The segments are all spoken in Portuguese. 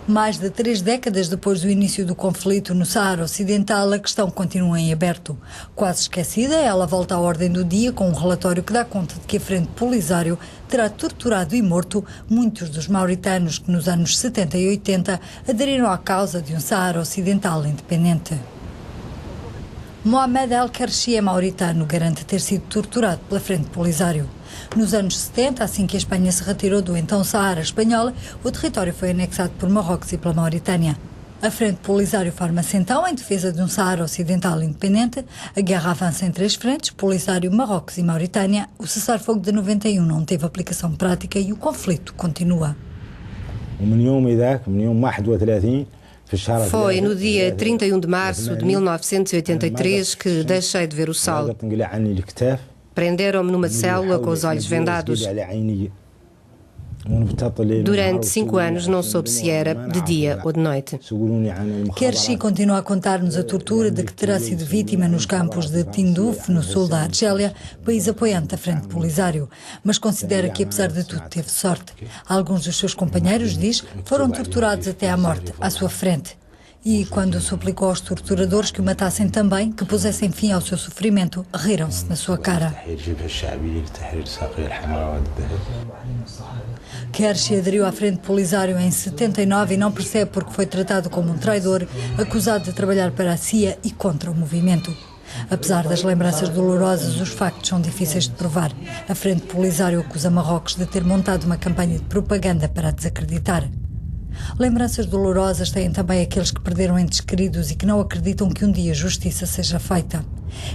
Mais de 3 décadas depois do início do conflito no Saara Ocidental, a questão continua em aberto. Quase esquecida, ela volta à ordem do dia com um relatório que dá conta de que a Frente Polisário terá torturado e morto muitos dos mauritanos que nos anos 70 e 80 aderiram à causa de um Saara Ocidental independente. Mohamed El-Karchi é mauritano, garante ter sido torturado pela Frente Polisário. Nos anos 70, assim que a Espanha se retirou do então Saara espanhol, o território foi anexado por Marrocos e pela Mauritânia. A Frente Polisário forma-se então em defesa de um Saara Ocidental independente. A guerra avança em 3 frentes, Polisário, Marrocos e Mauritânia. O cessar-fogo de 91 não teve aplicação prática e o conflito continua. Foi no dia 31 de março de 1983 que deixei de ver o sol. Prenderam-me numa célula com os olhos vendados. Durante 5 anos não soube se era de dia ou de noite. Karchi continua a contar-nos a tortura de que terá sido vítima nos campos de Tindouf, no sul da Argélia, país apoiante da Frente Polisário, mas considera que, apesar de tudo, teve sorte. Alguns dos seus companheiros, diz, foram torturados até à morte, à sua frente. E, quando suplicou aos torturadores que o matassem também, que pusessem fim ao seu sofrimento, riram-se na sua cara. Karchi aderiu à Frente Polisário em 79 e não percebe porque foi tratado como um traidor, acusado de trabalhar para a CIA e contra o movimento. Apesar das lembranças dolorosas, os factos são difíceis de provar. A Frente Polisário acusa Marrocos de ter montado uma campanha de propaganda para a desacreditar. Lembranças dolorosas têm também aqueles que perderam entes queridos e que não acreditam que um dia justiça seja feita.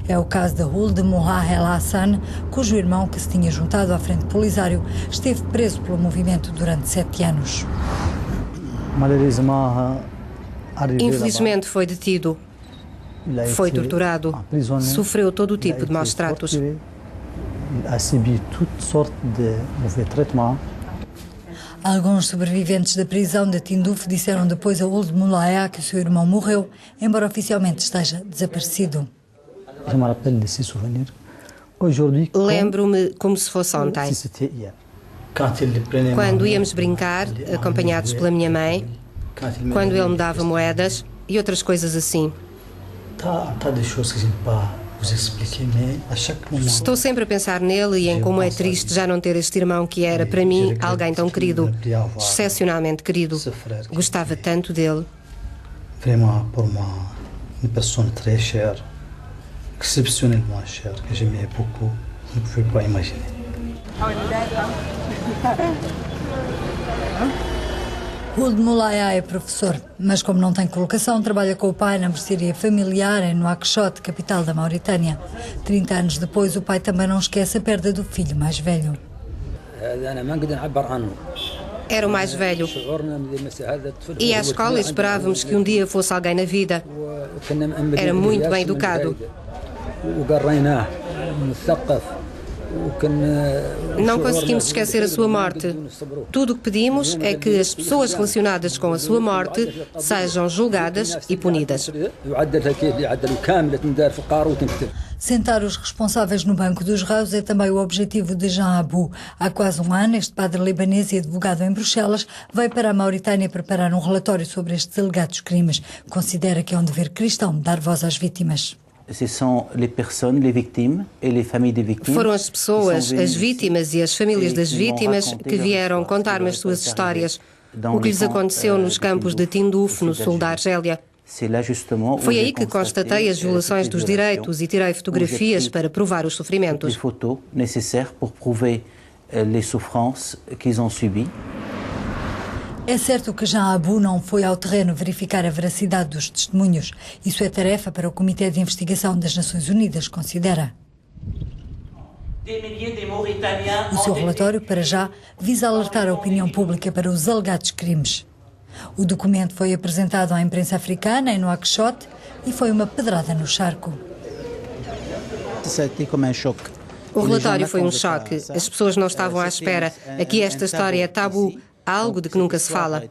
É o caso de Ould Moha El Hassan, cujo irmão, que se tinha juntado à Frente Polisário, esteve preso pelo movimento durante 7 anos. Infelizmente foi detido, foi torturado, sofreu todo o tipo de maus tratos. Alguns sobreviventes da prisão de Tindouf disseram depois a Ould Moulaya que o seu irmão morreu, embora oficialmente esteja desaparecido. Lembro-me como se fosse ontem. Quando íamos brincar, acompanhados pela minha mãe, quando ele me dava moedas e outras coisas assim. Estou sempre a pensar nele e em como é triste já não ter este irmão que era, para mim, alguém tão querido, excepcionalmente querido. Gostava tanto dele. Exceptionnellement cher, que j'aimais beaucoup, vous ne pouvez pas imaginer. Ould Moulaya é professor, mas como não tem colocação, trabalha com o pai na mercearia familiar em Nouakchott, capital da Mauritânia. 30 anos depois, o pai também não esquece a perda do filho mais velho. Era o mais velho. Ia à escola e esperávamos que um dia fosse alguém na vida. Era muito bem educado. Não conseguimos esquecer a sua morte. Tudo o que pedimos é que as pessoas relacionadas com a sua morte sejam julgadas e punidas. Sentar os responsáveis no banco dos réus é também o objetivo de Jean Abou. Há quase um ano, este padre libanês e advogado em Bruxelas veio para a Mauritânia preparar um relatório sobre estes alegados crimes. Considera que é um dever cristão dar voz às vítimas. Foram as pessoas, as vítimas e as famílias das vítimas que vieram contar-me as suas histórias, o que lhes aconteceu nos campos de Tindouf, no sul da Argélia. Foi aí que constatei as violações dos direitos e tirei fotografias para provar os sofrimentos. É certo que Jean Abou não foi ao terreno verificar a veracidade dos testemunhos. Isso é tarefa para o Comitê de Investigação das Nações Unidas, considera. O seu relatório, para já, visa alertar a opinião pública para os alegados crimes. O documento foi apresentado à imprensa africana em Nouakchott e foi uma pedrada no charco. O relatório foi um choque. As pessoas não estavam à espera. Aqui esta história é tabu. Algo de que nunca se fala.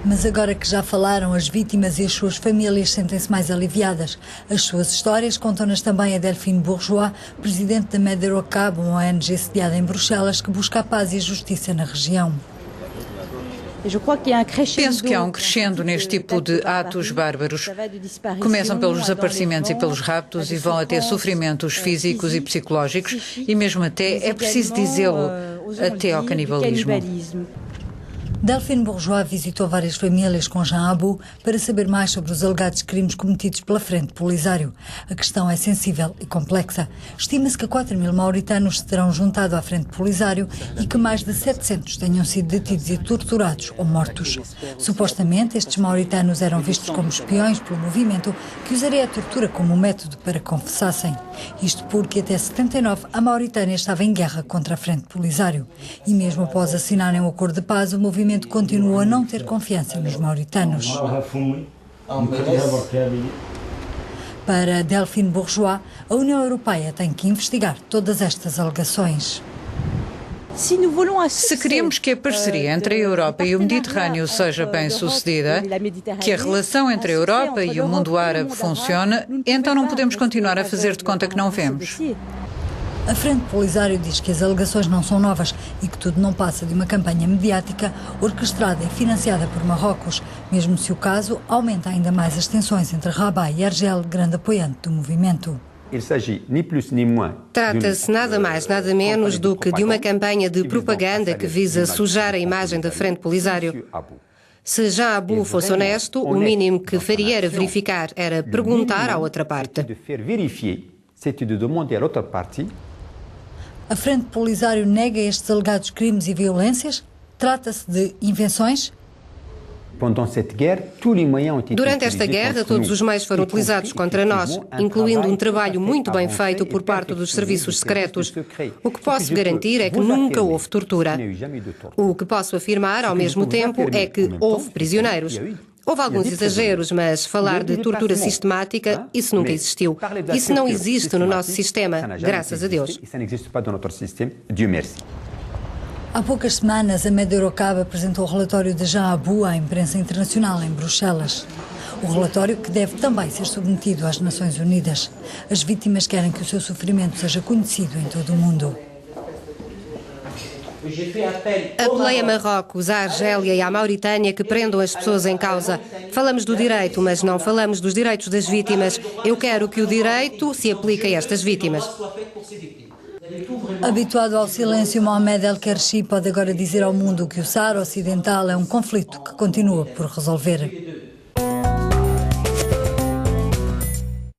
Mas agora que já falaram, as vítimas e as suas famílias sentem-se mais aliviadas. As suas histórias contam-nas também a Delphine Bourgeois, presidente da Medero-Cab, uma ONG sediada em Bruxelas que busca a paz e a justiça na região. Penso que há um crescendo neste tipo de atos bárbaros. Começam pelos desaparecimentos e pelos raptos e vão até sofrimentos físicos e psicológicos e mesmo até, é preciso dizê-lo, até ao canibalismo. Delphine Bourgeois visitou várias famílias com Jean Abou para saber mais sobre os alegados crimes cometidos pela Frente Polisário. A questão é sensível e complexa. Estima-se que 4.000 mauritanos se terão juntado à Frente Polisário e que mais de 700 tenham sido detidos e torturados ou mortos. Supostamente, estes mauritanos eram vistos como espiões pelo movimento que usaria a tortura como método para que confessassem. Isto porque até 79 a Mauritânia estava em guerra contra a Frente Polisário. E mesmo após assinarem o acordo de paz, o movimento continua a não ter confiança nos mauritanos. Para Delphine Bourgeois, a União Europeia tem que investigar todas estas alegações. Se queremos que a parceria entre a Europa e o Mediterrâneo seja bem sucedida, que a relação entre a Europa e o mundo árabe funcione, então não podemos continuar a fazer de conta que não vemos. A Frente Polisário diz que as alegações não são novas e que tudo não passa de uma campanha mediática orquestrada e financiada por Marrocos, mesmo se o caso aumenta ainda mais as tensões entre Rabat e Argel, grande apoiante do movimento. Trata-se nada mais, nada menos do que de uma campanha de propaganda que visa sujar a imagem da Frente Polisário. Se Jean Abou fosse honesto, o mínimo que faria era verificar, era perguntar à outra parte. A Frente Polisário nega estes alegados crimes e violências? Trata-se de invenções? Durante esta guerra, todos os meios foram utilizados contra nós, incluindo um trabalho muito bem feito por parte dos serviços secretos. O que posso garantir é que nunca houve tortura. O que posso afirmar, ao mesmo tempo, é que houve prisioneiros. Houve alguns exageros, mas falar de tortura sistemática, isso nunca existiu. Isso não existe no nosso sistema, graças a Deus. Há poucas semanas, Ahmed Eurocab apresentou o relatório de Jean Abou à imprensa internacional em Bruxelas. O relatório que deve também ser submetido às Nações Unidas. As vítimas querem que o seu sofrimento seja conhecido em todo o mundo. Apelei a Marrocos, à Argélia e à Mauritânia que prendam as pessoas em causa. Falamos do direito, mas não falamos dos direitos das vítimas. Eu quero que o direito se aplique a estas vítimas. Habituado ao silêncio, Mohamed El-Kershi pode agora dizer ao mundo que o Saara Ocidental é um conflito que continua por resolver.